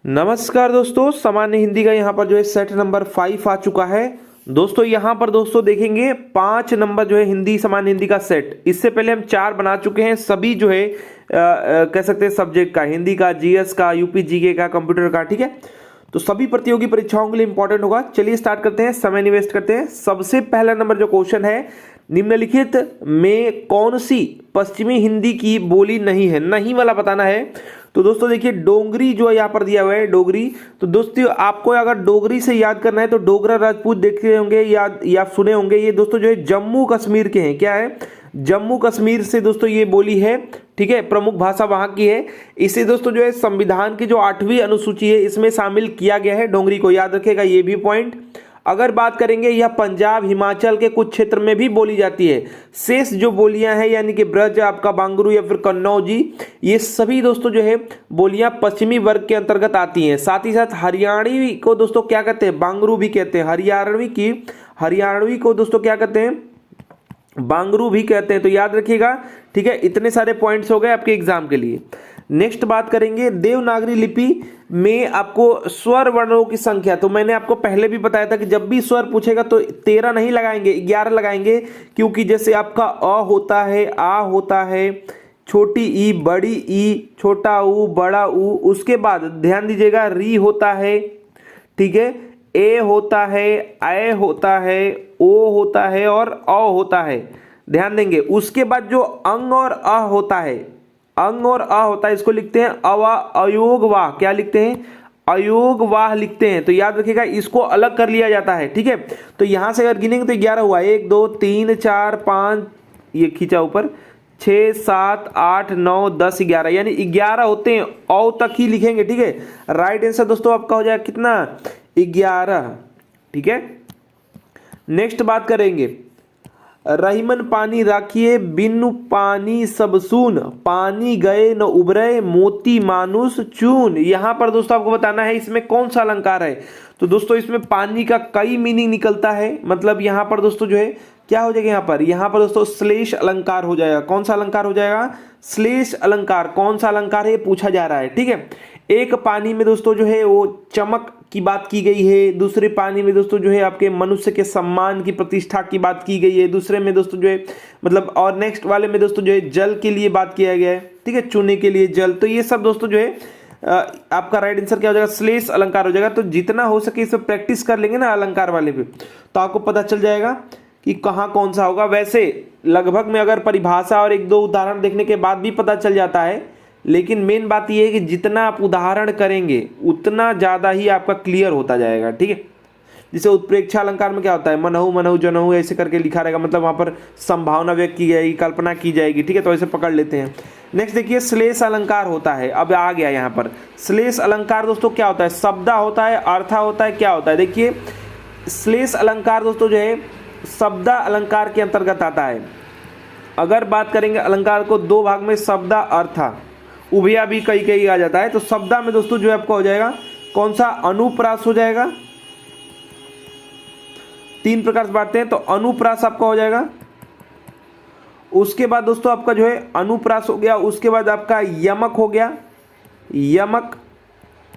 नमस्कार दोस्तों, सामान्य हिंदी का यहाँ पर जो है सेट नंबर 5 आ चुका है। दोस्तों यहाँ पर दोस्तों देखेंगे 5 नंबर जो है हिंदी सामान्य हिंदी का सेट। इससे पहले हम 4 बना चुके हैं, सभी जो है कह सकते हैं सब्जेक्ट का, हिंदी का, जीएस का, यूपी जीके का, कंप्यूटर का। ठीक है, तो सभी प्रतियोगी परीक्षाओं के लिए इंपॉर्टेंट होगा। चलिए स्टार्ट करते हैं, समय निवेस्ट करते हैं। सबसे पहला नंबर जो क्वेश्चन है, निम्नलिखित में कौन सी पश्चिमी हिंदी की बोली नहीं है, नहीं वाला बताना है। तो दोस्तों देखिए डोगरी जो है यहाँ पर दिया हुआ है, डोगरी। तो दोस्तों आपको अगर डोगरी से याद करना है तो डोगरा राजपूत देखे होंगे या सुने होंगे। ये दोस्तों जो है जम्मू कश्मीर के हैं। क्या है? जम्मू कश्मीर से दोस्तों ये बोली है। ठीक है, प्रमुख भाषा वहां की है। इसे दोस्तों जो है संविधान की जो 8वीं अनुसूची है इसमें शामिल किया गया है डोगरी को, याद रखेगा ये भी पॉइंट। अगर बात करेंगे, यह पंजाब हिमाचल के कुछ क्षेत्र में भी बोली जाती है। शेष जो बोलियां हैं यानी कि ब्रज, आपका बांगरू या फिर कन्नौजी, ये सभी दोस्तों जो है बोलियां पश्चिमी वर्ग के अंतर्गत आती हैं। साथ ही साथ हरियाणवी को दोस्तों क्या कहते हैं? बांगरू भी कहते हैं। हरियाणवी को दोस्तों क्या कहते हैं? बांगरू भी कहते हैं। तो याद रखिएगा। ठीक है, इतने सारे पॉइंट्स हो गए आपके एग्जाम के लिए। नेक्स्ट बात करेंगे, देवनागरी लिपि में आपको स्वर वर्णों की संख्या। तो मैंने आपको पहले भी बताया था कि जब भी स्वर पूछेगा तो 13 नहीं लगाएंगे, 11 लगाएंगे। क्योंकि जैसे आपका अ होता है, आ होता है, छोटी ई, बड़ी ई, छोटा ऊ, बड़ा ऊ, उसके बाद ध्यान दीजिएगा री होता है। ठीक है, ए होता है, ऐ होता है, ओ होता है और अ होता है। ध्यान देंगे। उसके बाद जो अंग और अ होता है, अंग और अ होता है, इसको लिखते हैं अवा, अयोग वाह। क्या लिखते हैं? अयोग वाह लिखते हैं। तो याद रखिएगा इसको अलग कर लिया जाता है। ठीक है, तो यहां से अगर गिनेंगे तो 11 हुआ। 1 2 3 4 5, ये खींचा ऊपर, 6 7 8 9 10 11, यानी 11 होते हैं। औ तक ही लिखेंगे। ठीक है, राइट आंसर दोस्तों आपका हो जाएगा कितना? 11। ठीक है, नेक्स्ट बात करेंगे, रहीमन पानी राखिए बिनु पानी सब सून, पानी गए न उबरे मोती मानुष चून। यहां पर दोस्तों आपको बताना है इसमें कौन सा अलंकार है। तो दोस्तों इसमें पानी का कई मीनिंग निकलता है। मतलब यहां पर दोस्तों जो है क्या हो जाएगा, यहां पर दोस्तों श्लेष अलंकार हो जाएगा। कौन सा अलंकार हो जाएगा? श्लेष अलंकार। कौन सा अलंकार है पूछा जा रहा है। ठीक है, एक पानी में दोस्तों जो है वो चमक की बात की गई है, दूसरे पानी में दोस्तों जो है आपके मनुष्य के सम्मान की प्रतिष्ठा की बात की गई है, दूसरे में दोस्तों जो है मतलब, और नेक्स्ट वाले में दोस्तों जो है जल के लिए बात किया गया है। ठीक है, चूने के लिए जल। तो ये सब दोस्तों जो है आपका राइट आंसर क्या हो जाएगा? श्लेष अलंकार हो जाएगा। तो जितना हो सके इस पर प्रैक्टिस कर लेंगे ना अलंकार वाले पे, तो आपको पता चल जाएगा कि कहाँ कौन सा होगा। वैसे लगभग में अगर परिभाषा और 1-2 उदाहरण देखने के बाद भी पता चल जाता है, लेकिन मेन बात यह है कि जितना आप उदाहरण करेंगे उतना ज़्यादा ही आपका क्लियर होता जाएगा। ठीक है, जैसे उत्प्रेक्षा अलंकार में क्या होता है? मनहु मनहु जनहु ऐसे करके लिखा रहेगा, मतलब वहाँ पर संभावना व्यक्त की जाएगी, कल्पना की जाएगी। ठीक है, तो ऐसे पकड़ लेते हैं। नेक्स्ट देखिए, श्लेष अलंकार होता है। अब आ गया यहाँ पर श्लेष अलंकार दोस्तों क्या होता है? शब्दा होता है, अर्था होता है, क्या होता है? देखिए श्लेष अलंकार दोस्तों जो है शब्दा अलंकार के अंतर्गत आता है। अगर बात करेंगे अलंकार को 2 भाग में, शब्दा अर्था, उभया भी कई आ जाता है। तो शब्दा में दोस्तों जो है आपका हो जाएगा कौन सा? अनुप्रास हो जाएगा। 3 प्रकार से बांटते हैं, तो अनुप्रास आपका हो जाएगा। उसके बाद दोस्तों आपका जो है अनुप्रास हो गया। उसके बाद आपका यमक हो गया, यमक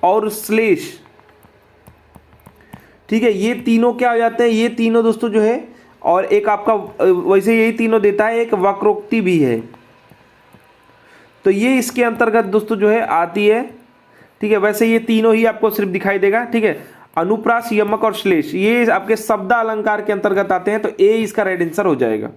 और श्लेष। ठीक है, ये तीनों क्या हो जाते हैं? ये तीनों दोस्तों जो है, और एक आपका वैसे यही तीनों देता है, एक वक्रोक्ति भी है। तो ये इसके अंतर्गत दोस्तों जो है आती है। ठीक है, वैसे ये तीनों ही आपको सिर्फ दिखाई देगा। ठीक है, अनुप्रास, यमक और श्लेष ये आपके शब्द अलंकार के अंतर्गत आते हैं। तो ए इसका राइट आंसर हो जाएगा।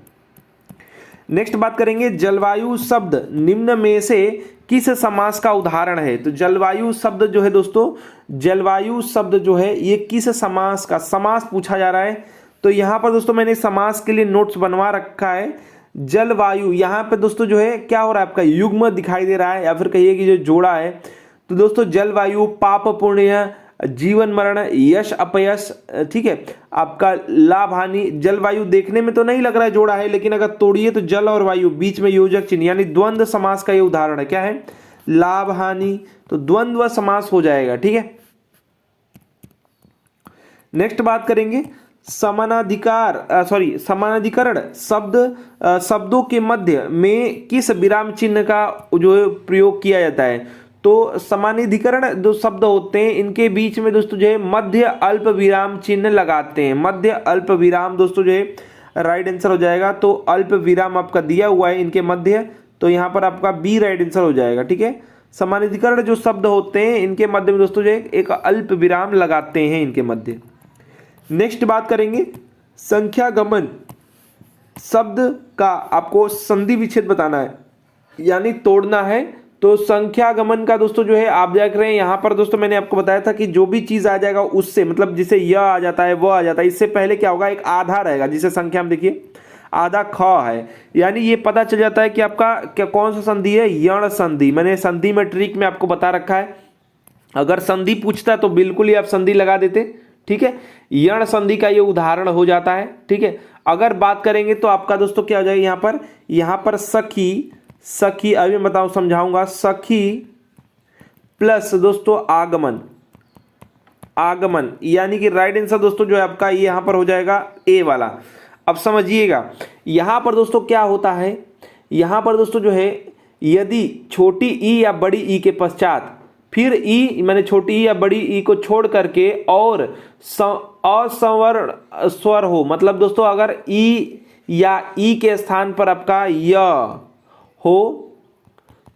नेक्स्ट बात करेंगे, जलवायु शब्द निम्न में से किस समास का उदाहरण है? तो जलवायु शब्द जो है दोस्तों, जलवायु शब्द जो है ये किस समास का, समास पूछा जा रहा है। तो यहां पर दोस्तों मैंने समास के लिए नोट्स बनवा रखा है। जलवायु यहाँ पे दोस्तों जो है क्या हो रहा है, आपका युग्म दिखाई दे रहा है, या फिर कहिए कि जो जोड़ा है। तो दोस्तों जलवायु, पाप पुण्य, जीवन मरण, यश अपयश। ठीक है, आपका लाभ हानि। जलवायु देखने में तो नहीं लग रहा है जोड़ा है, लेकिन अगर तोड़िए तो जल और वायु, बीच में योजक चिन्ह, यानी द्वंद्व समास का ये उदाहरण है। क्या है? लाभ हानि। तो द्वंद्व समास हो जाएगा। ठीक है, नेक्स्ट बात करेंगे, समानाधिकरण शब्दों के मध्य में किस विराम चिन्ह का जो है प्रयोग किया जाता है? तो समानाधिकरण जो शब्द होते हैं इनके बीच में दोस्तों जो है मध्य अल्प विराम चिन्ह लगाते हैं। मध्य अल्प विराम दोस्तों जो है राइट आंसर हो जाएगा। तो अल्प विराम आपका दिया हुआ है इनके मध्य, तो यहाँ पर आपका बी राइट आंसर हो जाएगा। ठीक है, समानाधिकरण जो शब्द होते हैं इनके मध्य में दोस्तों जो है एक अल्प विराम लगाते हैं इनके मध्य। नेक्स्ट बात करेंगे संख्यागमन शब्द का आपको संधि विच्छेद बताना है यानी तोड़ना है। तो संख्यागमन का दोस्तों जो है आप देख रहे हैं यहाँ पर दोस्तों मैंने आपको बताया था कि जो भी चीज आ जाएगा उससे मतलब जिसे यह आ जाता है वह आ जाता है, इससे पहले क्या होगा एक आधा रहेगा, जिसे संख्या में देखिए आधा ख है, यानी ये पता चल जाता है कि आपका क्या कौन सा संधि है, यण संधि। मैंने संधि में ट्रिक में आपको बता रखा है, अगर संधि पूछता तो बिल्कुल ही आप संधि लगा देते। ठीक है, यण संधि का ये उदाहरण हो जाता है। ठीक है, अगर बात करेंगे तो आपका दोस्तों क्या हो जाएगा यहाँ पर सखी, सखी अभी मैं बताऊं समझाऊंगा, सखी प्लस दोस्तों आगमन, आगमन यानी कि राइट आंसर दोस्तों जो है आपका ये यहां पर हो जाएगा ए वाला। अब समझिएगा यहां पर दोस्तों क्या होता है, यहां पर दोस्तों जो है यदि छोटी ई या बड़ी ई के पश्चात फिर ई मैंने छोटी ई या बड़ी ई को छोड़ करके और असवर्ण स्वर हो, मतलब दोस्तों अगर ई या ई के स्थान पर आपका य हो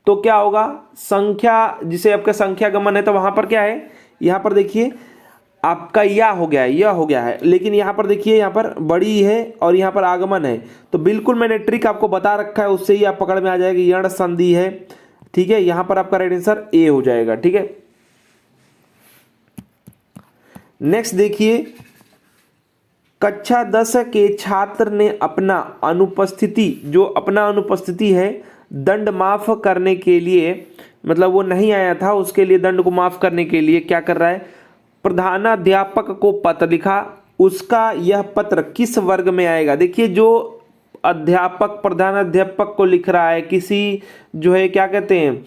तो क्या होगा, संख्या जिसे आपका संख्या गमन है तो वहां पर क्या है, यहां पर देखिए आपका या हो गया है, यह हो गया है, लेकिन यहां पर देखिए यहां पर बड़ी है और यहां पर आगमन है। तो बिल्कुल मैंने ट्रिक आपको बता रखा है, उससे ही आप पकड़ में आ जाएगी, यण संधि है। ठीक है, यहां पर आपका राइट आंसर ए हो जाएगा। ठीक है, नेक्स्ट देखिए कक्षा 10 के छात्र ने अपना अनुपस्थिति है दंड माफ करने के लिए, मतलब वो नहीं आया था उसके लिए दंड को माफ करने के लिए क्या कर रहा है, प्रधानाध्यापक को पत्र लिखा। उसका यह पत्र किस वर्ग में आएगा। देखिए जो अध्यापक प्रधानाध्यापक को लिख रहा है, किसी जो है क्या कहते हैं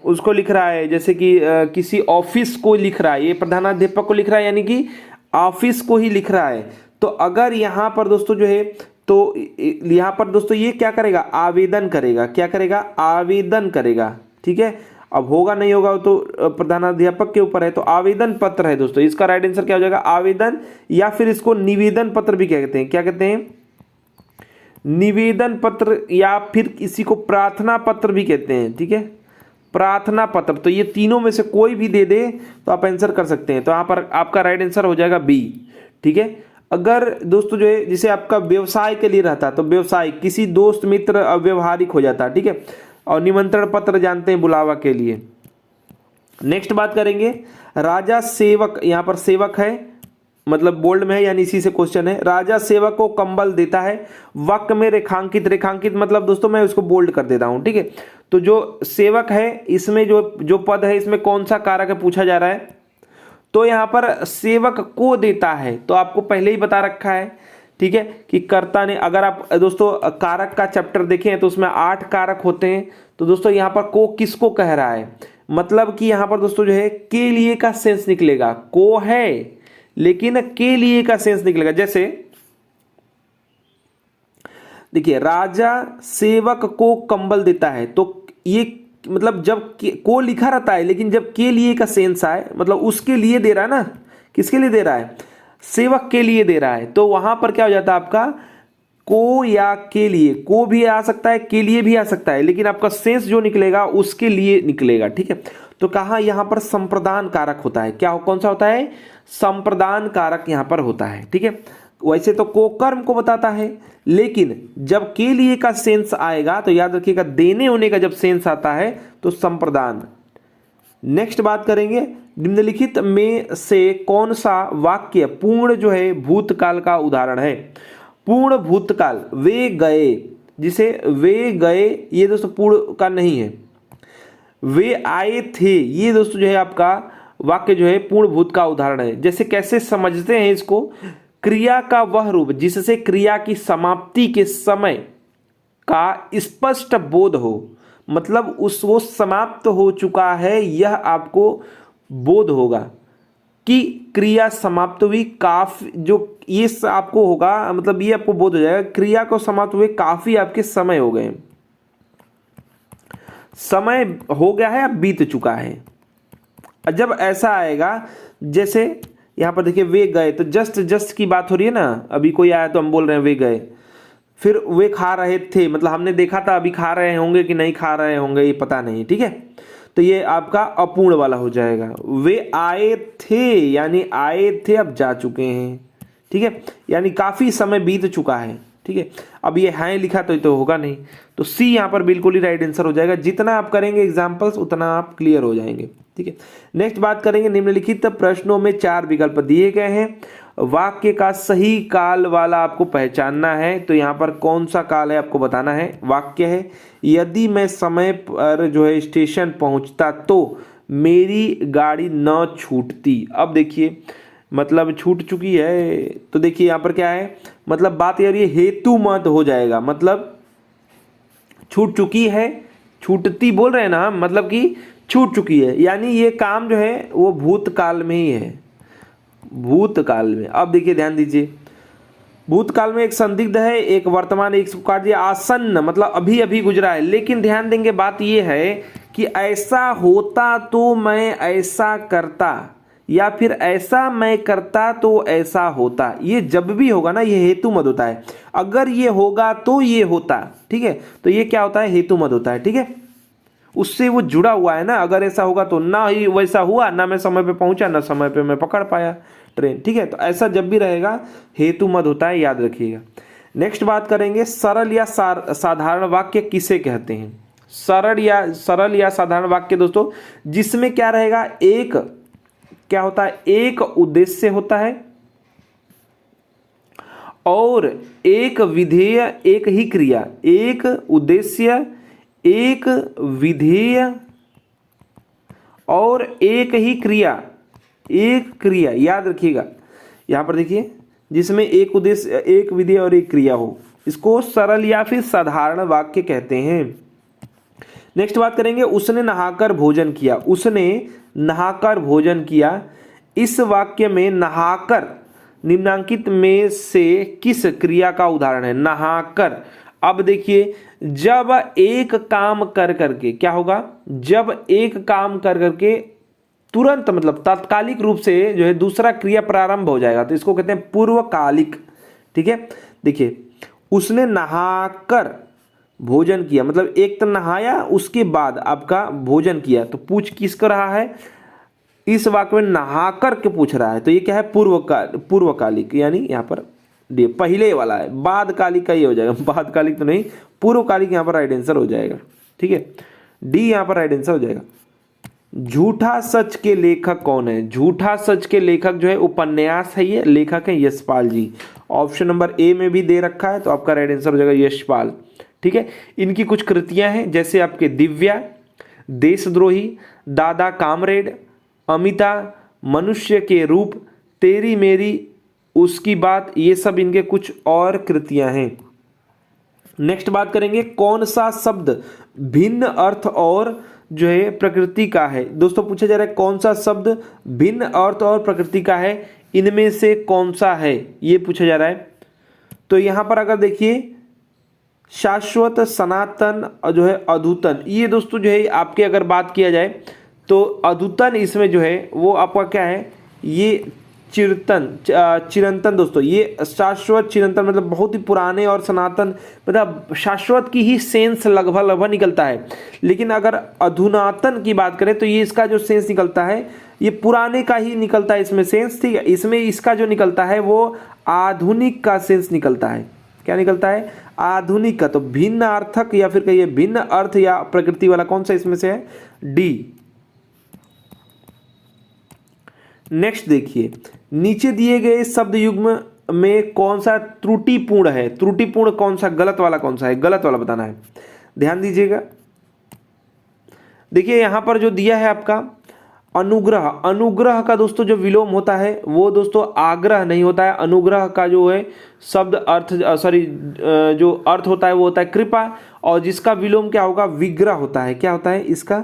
उसको लिख रहा है, जैसे कि किसी ऑफिस को लिख रहा है, ये प्रधानाध्यापक को लिख रहा है यानी कि ऑफिस को ही लिख रहा है। तो अगर यहाँ पर दोस्तों जो है तो यहाँ पर दोस्तों ये क्या करेगा, आवेदन करेगा, क्या करेगा, आवेदन करेगा। ठीक है, अब होगा नहीं होगा तो प्रधानाध्यापक के ऊपर है, तो आवेदन पत्र है दोस्तों, इसका राइट आंसर क्या हो जाएगा, आवेदन, या फिर इसको निवेदन पत्र भी कहते हैं। क्या कहते हैं, निवेदन पत्र, या फिर इसी को प्रार्थना पत्र भी कहते हैं। ठीक है, प्रार्थना पत्र। तो ये तीनों में से कोई भी दे दे तो आप आंसर कर सकते हैं, तो यहाँ पर आपका राइट आंसर हो जाएगा बी। ठीक है, अगर दोस्तों जो है जिसे आपका व्यवसाय के लिए रहता तो व्यवसाय, किसी दोस्त मित्र अव्यवहारिक हो जाता। ठीक है, और निमंत्रण पत्र जानते हैं बुलावा के लिए। नेक्स्ट बात करेंगे राजा सेवक, यहाँ पर सेवक है मतलब बोल्ड में है यानी इसी से क्वेश्चन है, राजा सेवक को कंबल देता है, वाक्य में रेखांकित, रेखांकित मतलब दोस्तों मैं उसको बोल्ड कर देता हूं। ठीक है, तो जो सेवक है इसमें जो पद है इसमें कौन सा कारक है पूछा जा रहा है, तो यहां पर सेवक को देता है, तो आपको पहले ही बता रखा है। ठीक है, कि कर्ता ने, अगर आप दोस्तों कारक का चैप्टर देखें तो उसमें 8 कारक होते हैं, तो दोस्तों यहां पर को किसको कह रहा है, मतलब कि यहां पर दोस्तों जो है के लिए का सेंस निकलेगा, को है लेकिन के लिए का सेंस निकलेगा। जैसे देखिए राजा सेवक को कंबल देता है, तो ये मतलब जब को लिखा रहता है लेकिन जब के लिए का सेंस आए मतलब उसके लिए दे रहा है ना, किसके लिए दे रहा है, सेवक के लिए दे रहा है, तो वहां पर क्या हो जाता है आपका को या के लिए, को भी आ सकता है के लिए भी आ सकता है, लेकिन आपका सेंस जो निकलेगा उसके लिए निकलेगा। ठीक है, तो कहा यहां पर संप्रदान कारक होता है, क्या कौन सा होता है, संप्रदान कारक यहां पर होता है। ठीक है, वैसे तो को कर्म को बताता है, लेकिन जब के लिए का सेंस आएगा तो याद रखिएगा देने होने का जब सेंस आता है तो संप्रदान। नेक्स्ट बात करेंगे निम्नलिखित में से कौन सा वाक्य पूर्ण जो है भूतकाल का उदाहरण है। पूर्ण भूतकाल, वे गए, जिसे वे गए ये दोस्तों पूर्ण का नहीं है, वे आए थे ये दोस्तों जो है आपका वाक्य जो है पूर्ण भूत का उदाहरण है। जैसे कैसे समझते हैं इसको, क्रिया का वह रूप जिससे क्रिया की समाप्ति के समय का स्पष्ट बोध हो, मतलब वो समाप्त हो चुका है, यह आपको बोध होगा कि क्रिया समाप्त हुई, काफी जो ये आपको होगा, मतलब ये आपको बोध हो जाएगा क्रिया को समाप्त हुए काफी आपके समय हो गए। समय हो गया है या बीत चुका है। जब ऐसा आएगा, जैसे यहाँ पर देखिए वे गए, तो जस्ट जस्ट की बात हो रही है ना, अभी कोई आया तो हम बोल रहे हैं वे गए। फिर वे खा रहे थे, मतलब हमने देखा था, अभी खा रहे होंगे कि नहीं खा रहे होंगे ये पता नहीं, ठीक है। तो ये आपका अपूर्ण वाला हो जाएगा। वे आए थे यानी आए थे, अब जा चुके हैं, ठीक है, यानी काफी समय बीत चुका है, ठीक है। अब ये हैं लिखा तो होगा नहीं, तो सी यहाँ पर बिल्कुल ही राइट आंसर हो जाएगा। जितना आप करेंगे एग्जाम्पल्स उतना आप क्लियर हो जाएंगे, ठीक है। नेक्स्ट बात करेंगे, निम्नलिखित प्रश्नों में 4 विकल्प दिए गए हैं, वाक्य का सही काल वाला आपको पहचानना है। तो यहाँ पर कौन सा काल है आपको बताना है। वाक्य है, यदि मैं समय पर जो है स्टेशन पहुंचता तो मेरी गाड़ी न छूटती। अब देखिए मतलब छूट चुकी है, तो देखिए यहाँ पर क्या है, मतलब बात यार ये हेतु मत हो जाएगा, मतलब छूट चुकी है, छूटती बोल रहे हैं ना हम, मतलब कि छूट चुकी है, यानी ये काम जो है वो भूतकाल में ही है, भूतकाल में। अब देखिए ध्यान दीजिए, भूतकाल में एक संदिग्ध है, एक वर्तमान, एक काट दिया आसन्न, मतलब अभी अभी गुजरा है। लेकिन ध्यान देंगे बात ये है कि ऐसा होता तो मैं ऐसा करता, या फिर ऐसा मैं करता तो ऐसा होता। ये जब भी होगा ना ये हेतु मत होता है, अगर ये होगा तो ये होता, ठीक है, तो ये क्या होता है, हेतु मत होता है, ठीक है, उससे वो जुड़ा हुआ है ना। अगर ऐसा होगा तो ना ही वैसा हुआ, ना मैं समय पे पहुंचा, ना समय पे मैं पकड़ पाया ट्रेन, ठीक है। तो ऐसा जब भी रहेगा हेतु मत होता है, याद रखिएगा। नेक्स्ट बात करेंगे, सरल या साधारण वाक्य किसे कहते हैं। सरल या साधारण वाक्य दोस्तों, जिसमें क्या रहेगा, एक क्या होता है, एक उद्देश्य होता है और एक विधेय, एक ही क्रिया, एक उद्देश्य, एक विधेय और एक ही क्रिया, एक क्रिया, याद रखिएगा। यहां पर देखिए, जिसमें एक उद्देश्य, एक विधेय और एक क्रिया हो, इसको सरल या फिर साधारण वाक्य कहते हैं। नेक्स्ट बात करेंगे, उसने नहाकर भोजन किया। उसने नहाकर भोजन किया, इस वाक्य में नहाकर निम्नांकित में से किस क्रिया का उदाहरण है। नहाकर, अब देखिए जब एक काम कर करके क्या होगा, जब एक काम कर करके तुरंत मतलब तात्कालिक रूप से जो है दूसरा क्रिया प्रारंभ हो जाएगा, तो इसको कहते हैं पूर्वकालिक, ठीक है। देखिए उसने नहाकर भोजन किया, मतलब एक तो नहाया उसके बाद आपका भोजन किया, तो पूछ किसको रहा है, इस वाक्य में नहाकर के पूछ रहा है, तो ये क्या है, पूर्वकालिक, यानी यहाँ पर डी पहले वाला है, बादकालिक का ये हो जाएगा, बादकालिक तो नहीं, पूर्वकालिक यहाँ पर राइट आंसर हो जाएगा, ठीक है, डी यहाँ पर राइट आंसर हो जाएगा। झूठा सच के लेखक कौन है। झूठा सच के लेखक जो है उपन्यास है, ये लेखक है यशपाल जी। ऑप्शन नंबर ए में भी दे रखा है, तो आपका राइट आंसर हो जाएगा यशपाल, ठीक है। इनकी कुछ कृतियां हैं, जैसे आपके दिव्या, देशद्रोही, दादा कामरेड, अमिता, मनुष्य के रूप, तेरी मेरी, उसकी बात, ये सब इनके कुछ और कृतियां हैं। नेक्स्ट बात करेंगे, कौन सा शब्द भिन्न अर्थ और जो है प्रकृति का है। दोस्तों पूछा जा रहा है कौन सा शब्द भिन्न अर्थ और प्रकृति का है, इनमें से कौन सा है, ये पूछा जा रहा है। तो यहां पर अगर देखिए शाश्वत, सनातन और जो है अधुतन, ये दोस्तों जो है आपके अगर बात किया जाए तो अधुतन इसमें जो है वो आपका क्या है, ये चिरंतन दोस्तों, ये शाश्वत चिरंतन मतलब बहुत ही पुराने, और सनातन मतलब शाश्वत की ही सेंस लगभग निकलता है। लेकिन अगर अधुनातन की बात करें तो ये इसका जो सेंस निकलता है ये पुराने का ही निकलता है इसमें सेंस, ठीक है। इसमें इसका जो निकलता है वो आधुनिक का सेंस निकलता है। क्या निकलता है, आधुनिक का। तो भिन्न अर्थक या फिर कहिए भिन्न अर्थ या प्रकृति वाला कौन सा इसमें से है, डी। नेक्स्ट देखिए, नीचे दिए गए शब्द युग्म में कौन सा त्रुटिपूर्ण है। त्रुटिपूर्ण कौन सा, गलत वाला कौन सा है, गलत वाला बताना है, ध्यान दीजिएगा। देखिए यहां पर जो दिया है आपका अनुग्रह, अनुग्रह का दोस्तों जो विलोम होता है वो दोस्तों आग्रह नहीं होता है। अनुग्रह का जो है शब्द अर्थ जो अर्थ होता है वो होता है कृपा, और जिसका विलोम क्या होगा, विग्रह होता है। क्या होता है, इसका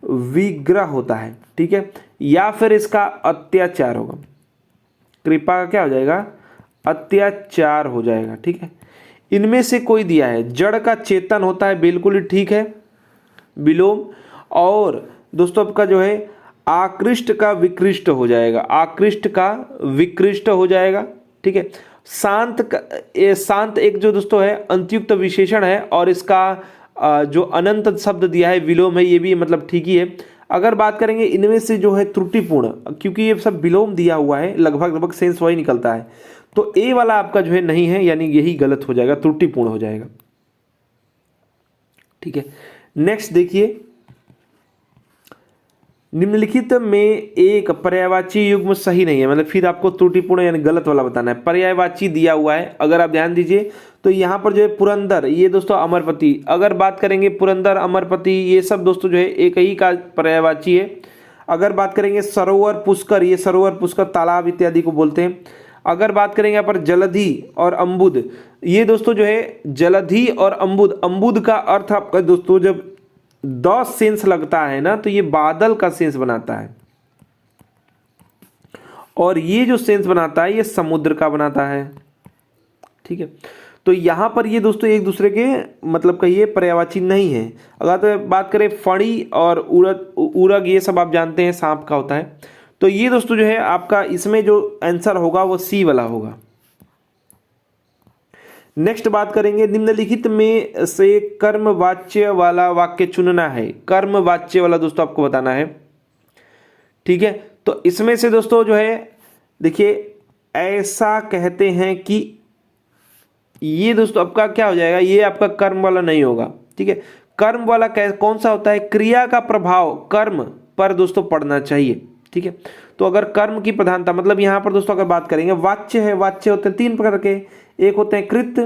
विग्रह होता है, ठीक है, या फिर इसका अत्याचार होगा। कृपा का क्या हो जाएगा, अत्याचार हो जाएगा, ठीक है। इनमें से कोई दिया है, जड़ का चेतन होता है, बिल्कुल ही ठीक है। विलोम। और दोस्तों आपका जो है आकृष्ट का विकृष्ट हो जाएगा, आकृष्ट का विकृष्ट हो जाएगा, ठीक है। शांत का शांत एक जो दोस्तों है अंतयुक्त विशेषण है और इसका जो अनंत शब्द दिया है विलोम है, ये भी मतलब ठीक ही है। अगर बात करेंगे इनमें से जो है त्रुटिपूर्ण, क्योंकि ये सब विलोम दिया हुआ है लगभग लगभग सेंस वही निकलता है, तो ए वाला आपका जो है नहीं है, यानी यही गलत हो जाएगा, त्रुटिपूर्ण हो जाएगा, ठीक है। नेक्स्ट देखिए, निम्नलिखित में एक पर्यायवाची युग्म सही नहीं है, मतलब फिर आपको त्रुटिपूर्ण यानी गलत वाला बताना है। पर्यायवाची दिया हुआ है, अगर आप ध्यान दीजिए तो यहाँ पर जो है पुरंदर, ये दोस्तों अमरपति, अगर बात करेंगे पुरंदर अमरपति ये सब दोस्तों जो है एक ही का पर्यायवाची है। अगर बात करेंगे सरोवर पुष्कर, ये सरोवर पुष्कर तालाब इत्यादि को बोलते हैं। अगर बात करेंगे यहाँ पर जलधि और अम्बुद, ये दोस्तों जो है जलधि और अम्बुद, अम्बुद का अर्थ आपका दोस्तों जब द सेंस लगता है ना तो ये बादल का सेंस बनाता है, और ये जो सेंस बनाता है ये समुद्र का बनाता है, ठीक है। तो यहां पर ये दोस्तों एक दूसरे के मतलब कहिए पर्यायवाची नहीं है। अगर तो बात करें फणी और उड़द, उरग ये सब आप जानते हैं सांप का होता है, तो ये दोस्तों जो है आपका इसमें जो आंसर होगा वो सी वाला होगा। नेक्स्ट बात करेंगे, निम्नलिखित में से कर्मवाच्य वाला वाक्य चुनना है। कर्मवाच्य वाला दोस्तों आपको बताना है, ठीक है। तो इसमें से दोस्तों जो है देखिए, ऐसा कहते हैं कि ये दोस्तों आपका क्या हो जाएगा, ये आपका कर्म वाला नहीं होगा, ठीक है। कर्म वाला कौन सा होता है, क्रिया का प्रभाव कर्म पर दोस्तों पड़ना चाहिए, ठीक है। तो अगर कर्म की प्रधानता, मतलब यहां पर दोस्तों अगर बात करेंगे वाच्य है, वाच्य होते हैं तीन प्रकार के, एक होते हैं कृत,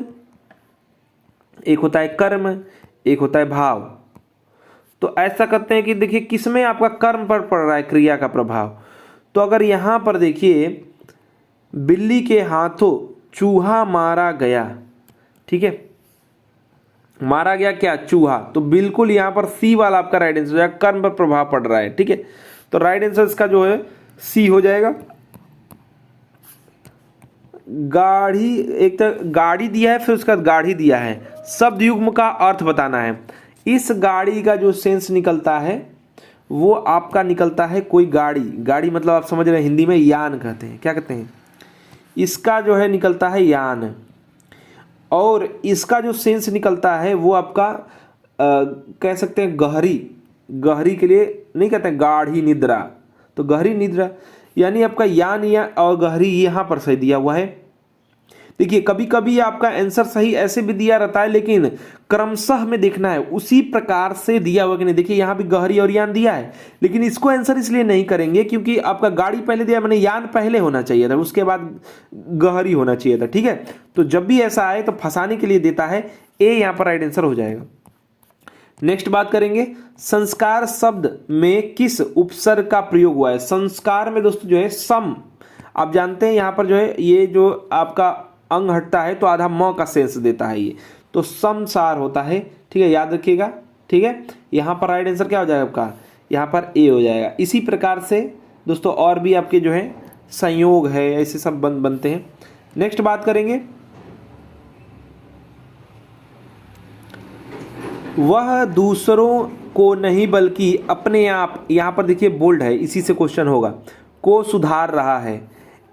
एक होता है कर्म, एक होता है भाव। तो ऐसा करते हैं कि देखिए किसमें आपका कर्म पर पड़ रहा है क्रिया का प्रभाव। तो अगर यहां पर देखिए बिल्ली के हाथों चूहा मारा गया, ठीक है, मारा गया क्या, चूहा, तो बिल्कुल यहां पर सी वाला आपका राइट आंसर हो जाएगा, कर्म पर प्रभाव पड़ रहा है, ठीक है। तो राइट आंसर इसका जो है सी हो जाएगा। गाढ़ी, एक तो गाड़ी दिया है, फिर उसका गाढ़ी दिया है, शब्द युग्म का अर्थ बताना है। इस गाड़ी का जो सेंस निकलता है वो आपका निकलता है कोई गाड़ी, गाड़ी मतलब आप समझ रहे हैं हिंदी में यान कहते हैं, क्या कहते हैं, इसका जो है निकलता है यान। और इसका जो सेंस निकलता है वो आपका कह सकते हैं गहरी, गहरी के लिए नहीं कहते हैं गाढ़ी निद्रा, तो गहरी निद्रा यानी आपका यान या और गहरी यहाँ पर सही दिया हुआ है। देखिए कभी कभी आपका आंसर सही ऐसे भी दिया रहता है, लेकिन क्रमशः में देखना है उसी प्रकार से दिया हुआ कि नहीं। देखिए यहाँ भी गहरी और यान दिया है, लेकिन इसको आंसर इसलिए नहीं करेंगे क्योंकि आपका गाड़ी पहले दिया, मैंने यान पहले होना चाहिए था, उसके बाद गहरी होना चाहिए था, ठीक है। तो जब भी ऐसा आए तो फंसाने के लिए देता है, ए यहाँ पर राइट आंसर हो जाएगा। नेक्स्ट बात करेंगे, संस्कार शब्द में किस उपसर्ग का प्रयोग हुआ है। संस्कार में दोस्तों जो है सम, आप जानते हैं यहाँ पर जो है ये जो आपका अंग हटता है तो आधा म का सेंस देता है ये, तो समसार होता है, ठीक है, याद रखिएगा, ठीक है। यहाँ पर राइट आंसर क्या हो जाएगा आपका, यहाँ पर ए हो जाएगा। इसी प्रकार से दोस्तों और भी आपके जो है संयोग है, ऐसे सब बनते हैं। नेक्स्ट बात करेंगे, वह दूसरों को नहीं बल्कि अपने आप, यहाँ पर देखिए बोल्ड है, इसी से क्वेश्चन होगा, को सुधार रहा है।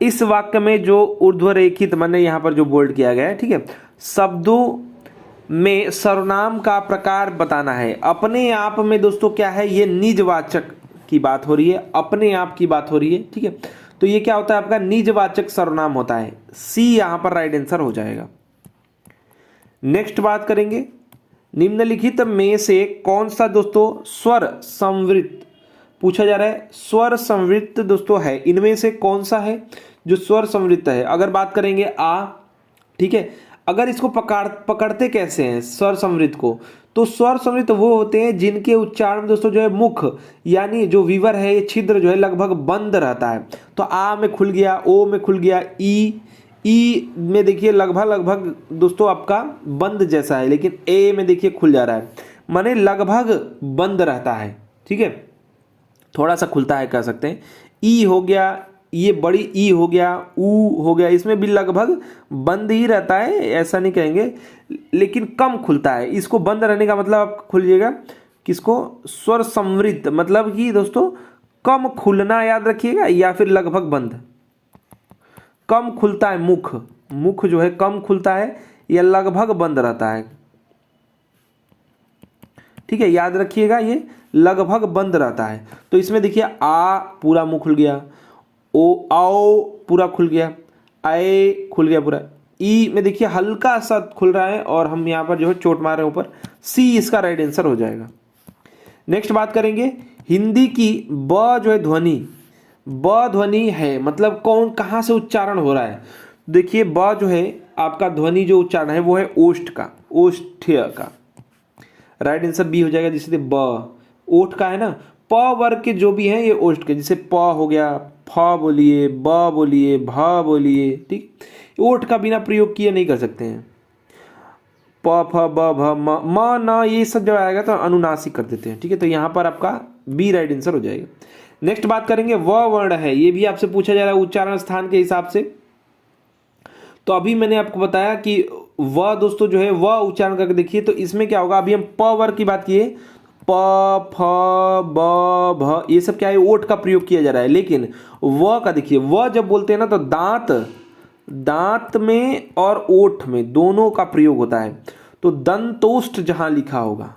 इस वाक्य में जो ऊर्ध्वरेखित मैंने यहाँ पर जो बोल्ड किया गया है, ठीक है, शब्दों में सर्वनाम का प्रकार बताना है। अपने आप में दोस्तों क्या है, ये निजवाचक की बात हो रही है, अपने आप की बात हो रही है, ठीक है। तो ये क्या होता है आपका निजवाचक सर्वनाम होता है, सी यहाँ पर राइट आंसर हो जाएगा। नेक्स्ट बात करेंगे, निम्नलिखित में से कौन सा दोस्तों स्वर संवृत्त पूछा जा रहा है, स्वर संवृत्त दोस्तों है, इनमें से कौन सा है जो स्वर संवृत्त है। अगर बात करेंगे आ, ठीक है, अगर इसको पकड़ते कैसे हैं स्वर संवृत्त को, तो स्वर संवृत्त वो होते हैं जिनके उच्चारण में दोस्तों जो है मुख यानी जो विवर है, ये छिद्र जो है लगभग बंद रहता है। तो आ में खुल गया, ओ में खुल गया, ई में देखिए लगभग दोस्तों आपका बंद जैसा है, लेकिन ए में देखिए खुल जा रहा है, माने लगभग बंद रहता है, ठीक है, थोड़ा सा खुलता है कह सकते हैं। ई हो गया, ये बड़ी ई हो गया, ऊ हो गया, इसमें भी लगभग बंद ही रहता है, ऐसा नहीं कहेंगे, लेकिन कम खुलता है। इसको बंद रहने का मतलब आप खुलिएगा, किसको? स्वर संवृत, मतलब कि दोस्तों कम खुलना, याद रखिएगा, या फिर लगभग बंद। कम खुलता है मुख, मुख जो है कम खुलता है या लगभग बंद रहता है। ठीक है, याद रखिएगा ये लगभग बंद रहता है। तो इसमें देखिए आ पूरा मुंह खुल गया, ओ आओ पूरा खुल गया, आए खुल गया पूरा, ई में देखिए हल्का सा खुल रहा है और हम यहाँ पर जो है चोट मार रहे हैं ऊपर, सी इसका राइट आंसर हो जाएगा। नेक्स्ट बात करेंगे हिंदी की ब जो है ध्वनि, ब ध्वनि है मतलब कौन कहाँ से उच्चारण हो रहा है। देखिए ब जो है आपका ध्वनि जो उच्चारण है वो है ओष्ठ का, ओष्ठ्य का, राइट आंसर बी हो जाएगा। जिससे ब ओठ का है ना, प वर्ग के जो भी हैं ये ओष्ठ के, जैसे प हो गया, फ बोलिए, ब बोलिए, भ बोलिए, ठीक, ओठ का बिना प्रयोग किए नहीं कर सकते हैं। प फ ब भ म न ये सब जब आएगा तो अनुनासिक कर देते हैं। ठीक है, तो यहाँ पर आपका बी राइट आंसर हो जाएगा। नेक्स्ट बात करेंगे व वर्ण है, ये भी आपसे पूछा जा रहा है उच्चारण स्थान के हिसाब से। तो अभी मैंने आपको बताया कि व दोस्तों जो है व उच्चारण करके देखिए, तो इसमें क्या होगा, अभी हम प वर्ग की बात किए, प फ ब भ ये सब क्या है, ओठ का प्रयोग किया जा रहा है। लेकिन व का देखिए, व जब बोलते हैं ना तो दांत, दांत में और ओठ में दोनों का प्रयोग होता है। तो दंतोष्ठ जहां लिखा होगा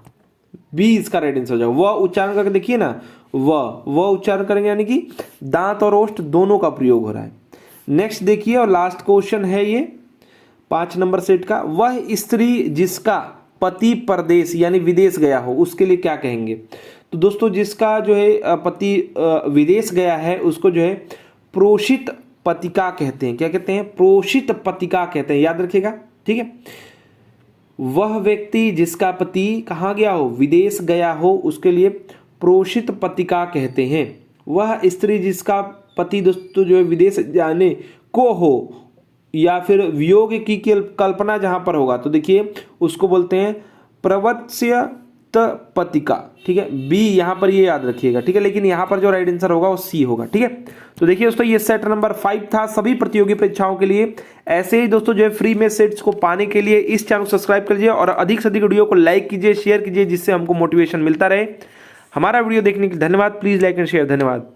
बी इसका राइट आंसर हो जाएगा। व उच्चारण करके देखिए ना, व उच्चारण करेंगे यानी कि दांत और ओष्ठ दोनों का प्रयोग हो रहा है। नेक्स्ट देखिए और लास्ट क्वेश्चन है ये 5 नंबर सेट का, वह स्त्री जिसका पति परदेश यानी विदेश गया हो उसके लिए क्या कहेंगे। तो दोस्तों जिसका जो है पति विदेश गया है उसको जो है प्रोषित पतिका कहते हैं। क्या कहते हैं? प्रोषित पतिका कहते हैं, याद रखिएगा। ठीक है, वह व्यक्ति जिसका पति कहाँ गया हो, विदेश गया हो, उसके लिए प्रोषित पतिका कहते हैं। वह स्त्री जिसका पति दोस्तों जो है विदेश जाने को हो या फिर वियोग की कल्पना जहां पर होगा तो देखिए उसको बोलते हैं प्रवत्स्य पतिका। ठीक है, बी यहां पर ये याद रखिएगा। ठीक है, लेकिन यहां पर जो राइट आंसर होगा वो सी होगा। ठीक है, तो देखिए दोस्तों ये सेट नंबर 5 था सभी प्रतियोगी परीक्षाओं के लिए। ऐसे ही दोस्तों जो है फ्री में सेट्स को पाने के लिए इस चैनल को सब्सक्राइब कीजिए और अधिक से अधिक वीडियो को लाइक कीजिए, शेयर कीजिए, जिससे हमको मोटिवेशन मिलता रहे। हमारा वीडियो देखने के लिए धन्यवाद। Please like and share. धन्यवाद।